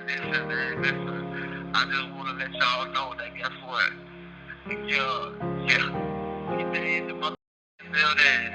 Listen, man, listen. I just want to let y'all know that guess what? Yeah, you did the mother building.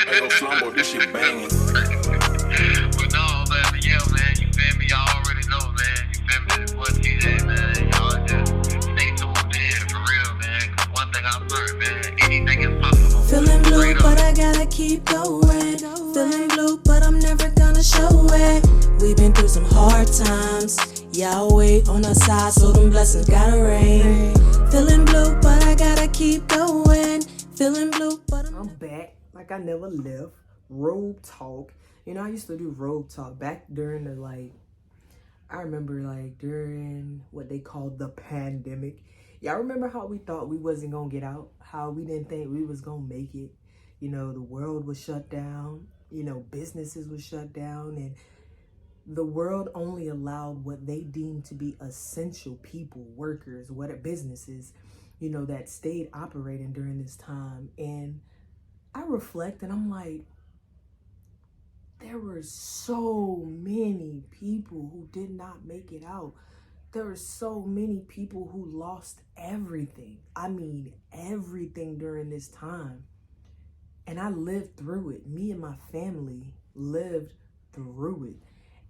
Hey, yo, Flambo, this shit banging. But no, man, yeah, man, you feel me? Y'all already know, man. You feel me? This boy TJ, man. Y'all just stay tuned in for real, man. 'Cause one thing I've learned, man, anything is possible. Feeling blue, Straight but up. I gotta keep going. Feeling blue, but I'm never gonna show it. We've been through some hard times. Yahweh on our side, so them blessings gotta rain. Feeling blue, but I gotta keep going. Feeling blue, but I'm back like I never left. Road talk. You know, I used to do road talk back during the I remember during what they called the pandemic. Y'all remember how we thought we wasn't gonna get out? How we didn't think we was gonna make it. You know, the world was shut down. You know, businesses was shut down, and the world only allowed what they deemed to be essential people, workers, what businesses, you know, that stayed operating during this time. And I reflect and I'm like, there were so many people who did not make it out. There were so many people who lost everything. I mean, everything during this time. And I lived through it. Me and my family lived through it.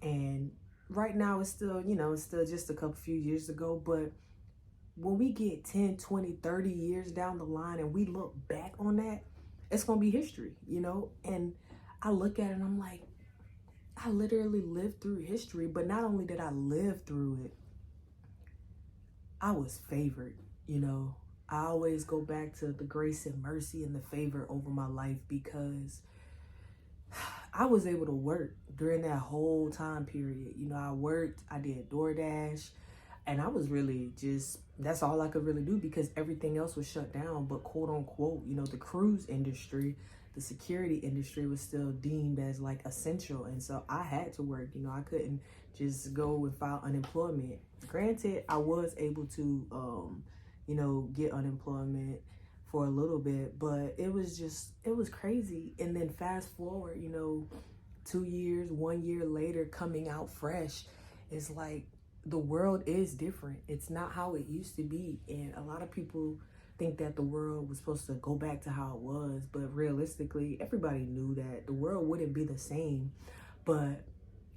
And right now it's still, you know, it's still just a few years ago. But when we get 10, 20, 30 years down the line and we look back on that, it's going to be history, you know? And I look at it and I'm like, I literally lived through history. But not only did I live through it, I was favored, you know? I always go back to the grace and mercy and the favor over my life because I was able to work during that whole time period. You know, I worked, I did DoorDash, and I was really just, that's all I could really do because everything else was shut down. But quote unquote, you know, the cruise industry, the security industry was still deemed as like essential. And so I had to work, you know, I couldn't just go and file unemployment. Granted, I was able to, you know, get unemployment for a little bit, but it was crazy. And then fast forward, you know, 2 years, 1 year later, coming out fresh, it's like the world is different. It's not how it used to be. And a lot of people think that the world was supposed to go back to how it was, but realistically, everybody knew that the world wouldn't be the same. But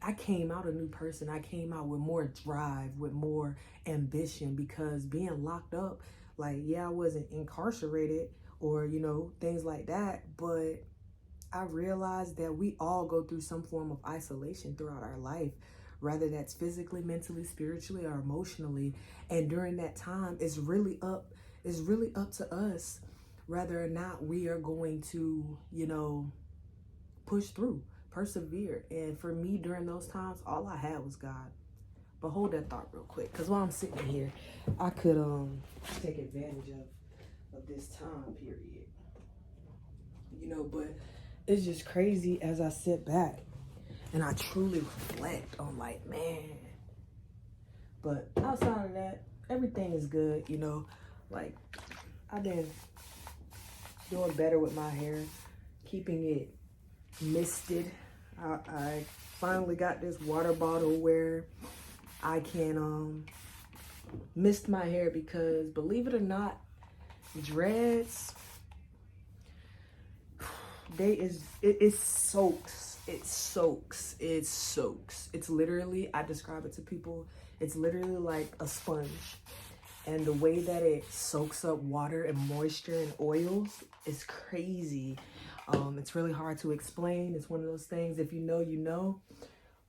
I came out a new person. I came out with more drive, with more ambition, because being locked up, like, yeah, I wasn't incarcerated or, you know, things like that, but I realized that we all go through some form of isolation throughout our life, whether that's physically, mentally, spiritually, or emotionally. And during that time, it's really up to us whether or not we are going to, you know, push through, persevere. And for me, during those times, all I had was God. But hold that thought real quick, because while I'm sitting here, I could take advantage of this time period. You know, but it's just crazy as I sit back and I truly reflect on like, man. But outside of that, everything is good, you know. Like, I've been doing better with my hair, keeping it misted. I finally got this water bottle where I can mist my hair, because believe it or not, dreads, it soaks. It's literally, I describe it to people, it's literally like a sponge. And the way that it soaks up water and moisture and oils is crazy. It's really hard to explain. It's one of those things, if you know, you know.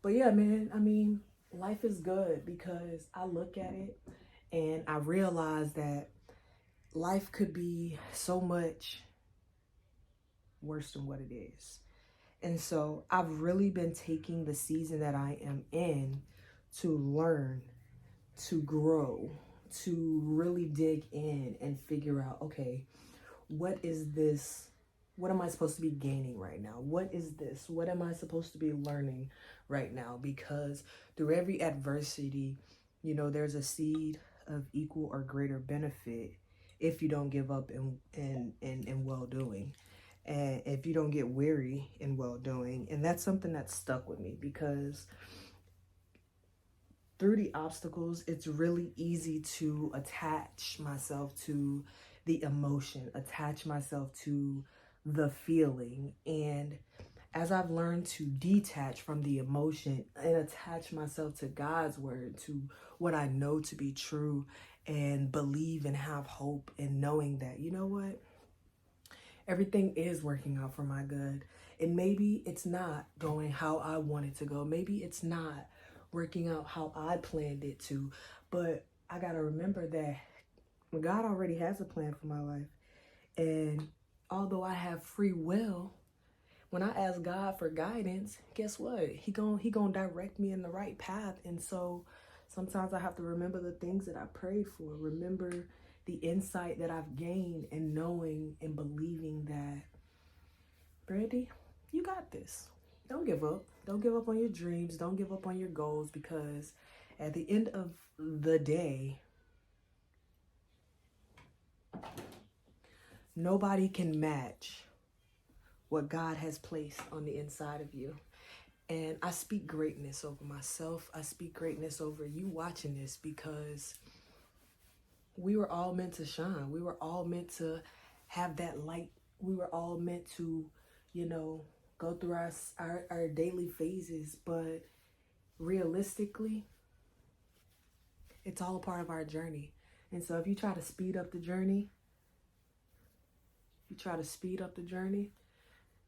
But yeah, man, I mean, life is good because I look at it and I realize that life could be so much worse than what it is. And so I've really been taking the season that I am in to learn, to grow, to really dig in and figure out, okay, what is this? What am I supposed to be gaining right now? What is this? What am I supposed to be learning right now? Because through every adversity, you know, there's a seed of equal or greater benefit if you don't give up in well-doing. And if you don't get weary in well-doing. And that's something that stuck with me, because through the obstacles, it's really easy to attach myself to the emotion, attach myself to the feeling. And as I've learned to detach from the emotion and attach myself to God's word, to what I know to be true, and believe and have hope, and knowing that, you know what? Everything is working out for my good. And maybe it's not going how I want it to go. Maybe it's not working out how I planned it to. But I got to remember that God already has a plan for my life. And although I have free will, when I ask God for guidance, guess what? He gonna direct me in the right path. And so sometimes I have to remember the things that I prayed for, remember the insight that I've gained, and knowing and believing that, Brandy, you got this. Don't give up. Don't give up on your dreams. Don't give up on your goals, because at the end of the day, nobody can match what God has placed on the inside of you. And I speak greatness over myself. I speak greatness over you watching this, because we were all meant to shine. We were all meant to have that light. We were all meant to, go through our daily phases. But realistically, it's all a part of our journey. And so if you try to speed up the journey,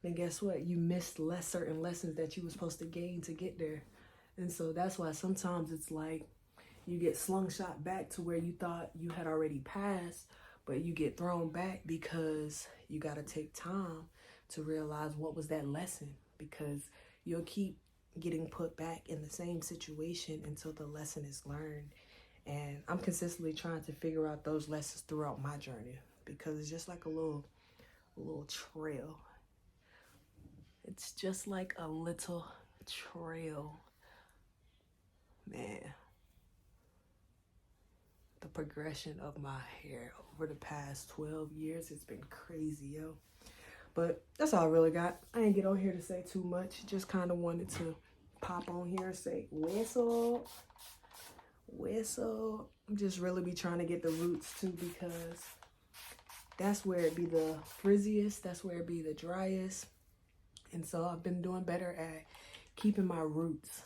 then guess what? You missed certain lessons that you were supposed to gain to get there. And so that's why sometimes it's like you get slung shot back to where you thought you had already passed, but you get thrown back because you got to take time to realize what was that lesson, because you'll keep getting put back in the same situation until the lesson is learned. And I'm consistently trying to figure out those lessons throughout my journey, because it's just like a little trail. It's just like a little trail. Man, the progression of my hair over the past 12 years, it's been crazy, yo. But that's all I really got. I ain't get on here to say too much. Just kind of wanted to pop on here and say, whistle. I'm just really be trying to get the roots too, because that's where it be the frizziest. That's where it be the driest. And so I've been doing better at keeping my roots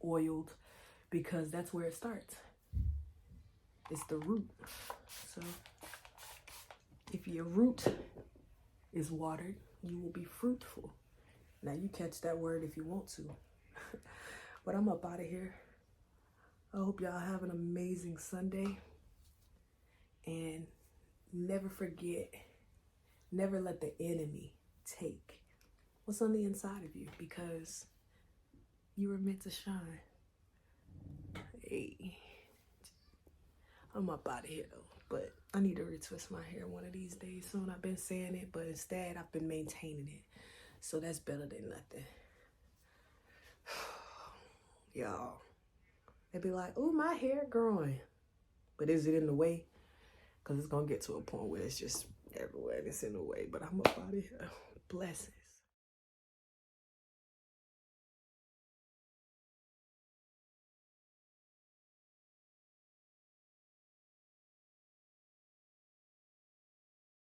oiled, because that's where it starts. It's the root. So if your root is watered, you will be fruitful. Now you catch that word if you want to. But I'm up out of here. I hope y'all have an amazing Sunday. And never forget, never let the enemy take what's on the inside of you, because you were meant to shine. Hey, I'm up out of here though, but I need to retwist my hair one of these days soon. I've been saying it, but instead I've been maintaining it. So that's better than nothing. Y'all, they be like, oh, my hair growing. But is it in the way? Because it's going to get to a point where it's just everywhere and it's in the way. But I'm up out of here. Blessings.